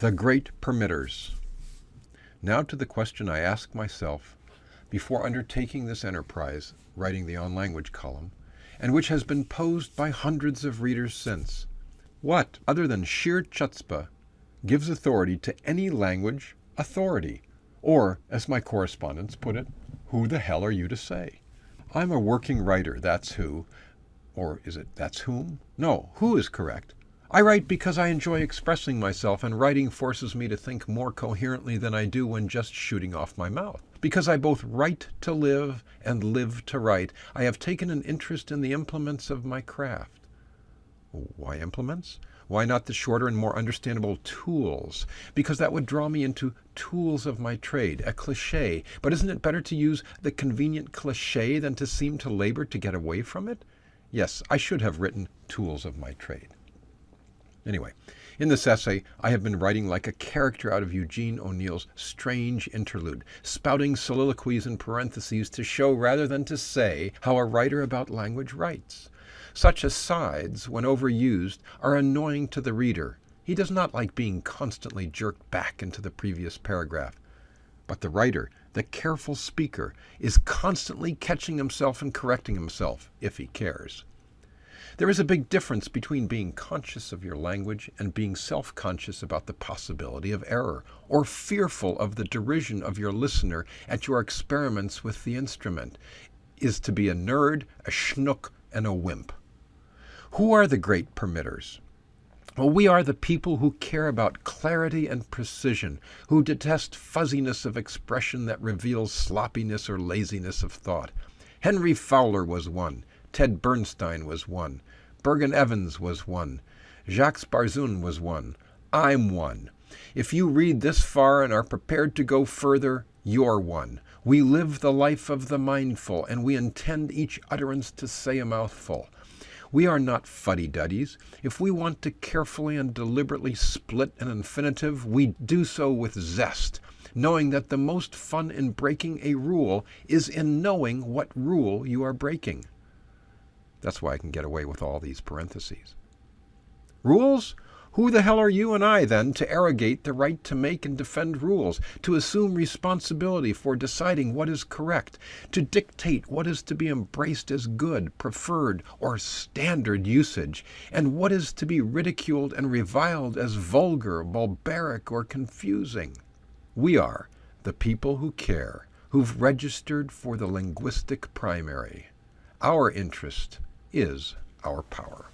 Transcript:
The Great Permitters. Now to the question I ask myself before undertaking this enterprise, writing the On Language column, and which has been posed by hundreds of readers since. What, other than sheer chutzpah, gives authority to any language authority? Or, as my correspondents put it, who the hell are you to say? I'm a working writer, that's who. Or is it that's whom? No, who is correct. I write because I enjoy expressing myself, and writing forces me to think more coherently than I do when just shooting off my mouth. Because I both write to live and live to write, I have taken an interest in the implements of my craft. Why implements? Why not the shorter and more understandable tools? Because that would draw me into tools of my trade, a cliché. But isn't it better to use the convenient cliché than to seem to labor to get away from it? Yes, I should have written tools of my trade. Anyway, in this essay, I have been writing like a character out of Eugene O'Neill's Strange Interlude, spouting soliloquies in parentheses to show rather than to say how a writer about language writes. Such asides, when overused, are annoying to the reader. He does not like being constantly jerked back into the previous paragraph. But the writer, the careful speaker, is constantly catching himself and correcting himself, if he cares. There is a big difference between being conscious of your language and being self-conscious about the possibility of error, or fearful of the derision of your listener at your experiments with the instrument, is to be a nerd, a schnook, and a wimp. Who are the great permitters? Well, we are the people who care about clarity and precision, who detest fuzziness of expression that reveals sloppiness or laziness of thought. Henry Fowler was one. Ted Bernstein was one. Bergen Evans was one. Jacques Barzun was one. I'm one. If you read this far and are prepared to go further, you're one. We live the life of the mindful, and we intend each utterance to say a mouthful. We are not fuddy-duddies. If we want to carefully and deliberately split an infinitive, we do so with zest, knowing that the most fun in breaking a rule is in knowing what rule you are breaking. That's why I can get away with all these parentheses. Rules? Who the hell are you and I, then, to arrogate the right to make and defend rules, to assume responsibility for deciding what is correct, to dictate what is to be embraced as good, preferred, or standard usage, and what is to be ridiculed and reviled as vulgar, barbaric, or confusing? We are the people who care, who've registered for the linguistic primary. Our interest is our power.